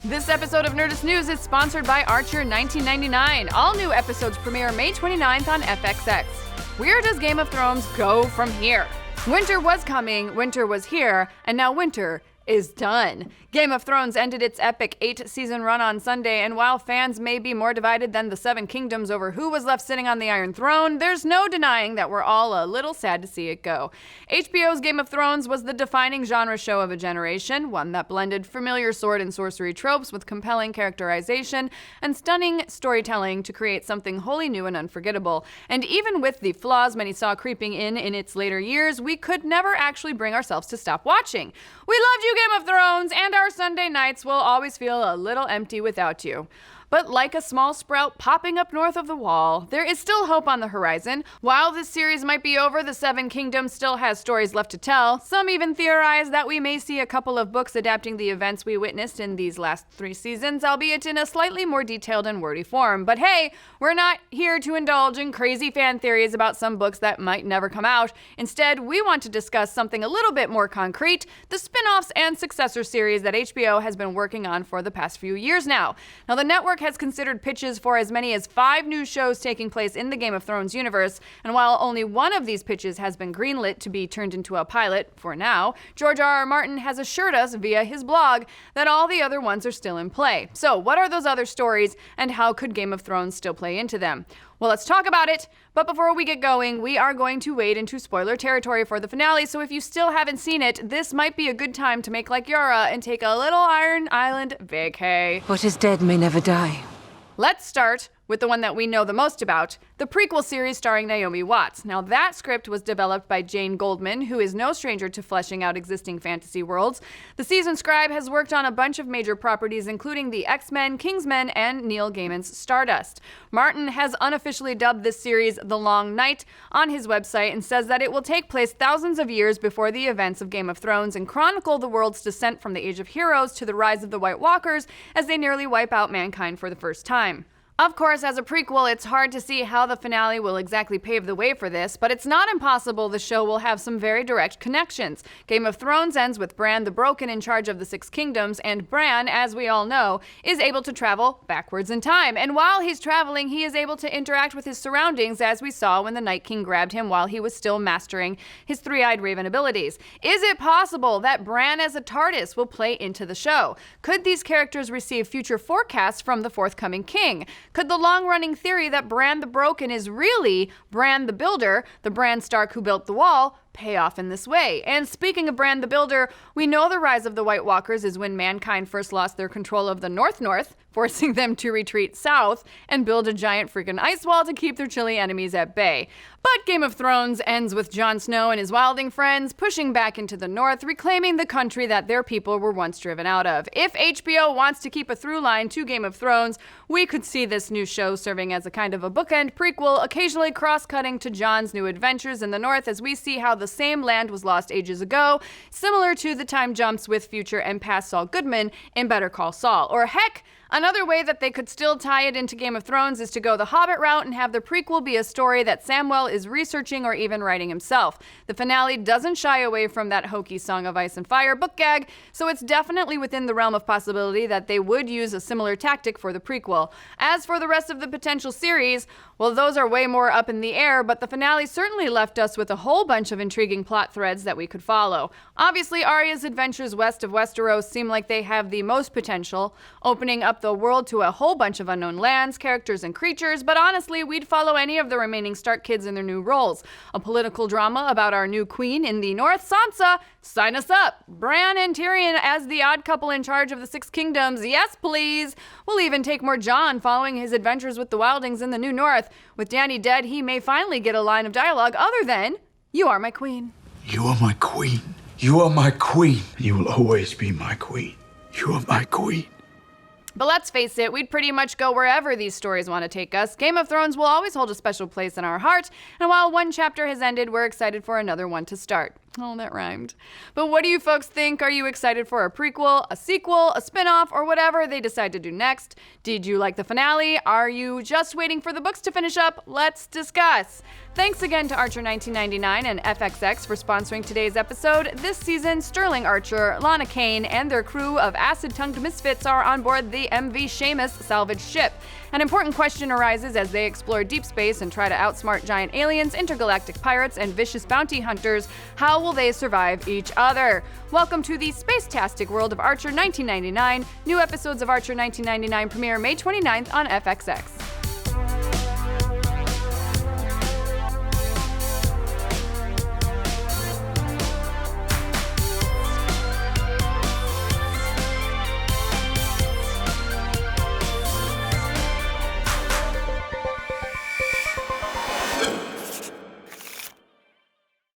This episode of Nerdist News is sponsored by Archer 1999. All new episodes premiere May 29th on FXX. Where does Game of Thrones go from here? Winter was coming, winter was here, and now winter is done. Game of Thrones ended its epic 8-season run on Sunday, and while fans may be more divided than the Seven Kingdoms over who was left sitting on the Iron Throne, there's no denying that we're all a little sad to see it go. HBO's Game of Thrones was the defining genre show of a generation, one that blended familiar sword and sorcery tropes with compelling characterization and stunning storytelling to create something wholly new and unforgettable. And even with the flaws many saw creeping in its later years, we could never actually bring ourselves to stop watching. We loved you, Game of Thrones, and our Sunday nights will always feel a little empty without you. But like a small sprout popping up north of the wall, there is still hope on the horizon. While this series might be over, the Seven Kingdoms still has stories left to tell. Some even theorize that we may see a couple of books adapting the events we witnessed in these last 3 seasons, albeit in a slightly more detailed and wordy form. But hey, we're not here to indulge in crazy fan theories about some books that might never come out. Instead, we want to discuss something a little bit more concrete, the spin-offs and successor series that HBO has been working on for the past few years now. Now, the network has considered pitches for as many as 5 new shows taking place in the Game of Thrones universe, and while only one of these pitches has been greenlit to be turned into a pilot, for now, George R.R. Martin has assured us via his blog that all the other ones are still in play. So, what are those other stories, and how could Game of Thrones still play into them? Well, let's talk about it, but before we get going, we are going to wade into spoiler territory for the finale, so if you still haven't seen it, this might be a good time to make like Yara and take a little Iron Island vacay. What is dead may never die. Let's start with the one that we know the most about, the prequel series starring Naomi Watts. Now, that script was developed by Jane Goldman, who is no stranger to fleshing out existing fantasy worlds. The seasoned scribe has worked on a bunch of major properties, including the X-Men, Kingsmen, and Neil Gaiman's Stardust. Martin has unofficially dubbed this series The Long Night on his website and says that it will take place thousands of years before the events of Game of Thrones and chronicle the world's descent from the Age of Heroes to the rise of the White Walkers as they nearly wipe out mankind for the first time. Of course, as a prequel, it's hard to see how the finale will exactly pave the way for this, but it's not impossible the show will have some very direct connections. Game of Thrones ends with Bran the Broken in charge of the Six Kingdoms, and Bran, as we all know, is able to travel backwards in time. And while he's traveling, he is able to interact with his surroundings, as we saw when the Night King grabbed him while he was still mastering his three-eyed raven abilities. Is it possible that Bran as a TARDIS will play into the show? Could these characters receive future forecasts from the forthcoming king? Could the long-running theory that Bran the Broken is really Bran the Builder, the Bran Stark who built the wall, pay off in this way? And speaking of Bran the Builder, we know the rise of the White Walkers is when mankind first lost their control of the North, forcing them to retreat south and build a giant freaking ice wall to keep their chilly enemies at bay. But Game of Thrones ends with Jon Snow and his wilding friends pushing back into the north, reclaiming the country that their people were once driven out of. If HBO wants to keep a through line to Game of Thrones, we could see this new show serving as a kind of a bookend prequel, occasionally cross-cutting to Jon's new adventures in the north as we see how the same land was lost ages ago, similar to the time jumps with future and past Saul Goodman in Better Call Saul. Or heck, another way that they could still tie it into Game of Thrones is to go the Hobbit route and have the prequel be a story that Samwell is researching or even writing himself. The finale doesn't shy away from that hokey Song of Ice and Fire book gag, so it's definitely within the realm of possibility that they would use a similar tactic for the prequel. As for the rest of the potential series, well, those are way more up in the air, but the finale certainly left us with a whole bunch of intriguing plot threads that we could follow. Obviously, Arya's adventures west of Westeros seem like they have the most potential, opening up the world to a whole bunch of unknown lands, characters, and creatures, but honestly, we'd follow any of the remaining Stark kids in their new roles. A political drama about our new queen in the north, Sansa, sign us up. Bran and Tyrion as the odd couple in charge of the Six Kingdoms, yes please. We'll even take more Jon following his adventures with the Wildings in the new north. With Dany dead, he may finally get a line of dialogue other than, "You are my queen." You are my queen. You are my queen. You will always be my queen. You are my queen. But let's face it, we'd pretty much go wherever these stories want to take us. Game of Thrones will always hold a special place in our heart, and while one chapter has ended, we're excited for another one to start. Oh, that rhymed. But what do you folks think? Are you excited for a prequel, a sequel, a spin-off, or whatever they decide to do next? Did you like the finale? Are you just waiting for the books to finish up? Let's discuss. Thanks again to Archer 1999 and FXX for sponsoring today's episode. This season, Sterling Archer, Lana Kane, and their crew of acid-tongued misfits are on board the MV Seamus salvage ship. An important question arises as they explore deep space and try to outsmart giant aliens, intergalactic pirates, and vicious bounty hunters. How will they survive each other? Welcome to the space-tastic world of Archer 1999. New episodes of Archer 1999 premiere May 29th on FXX.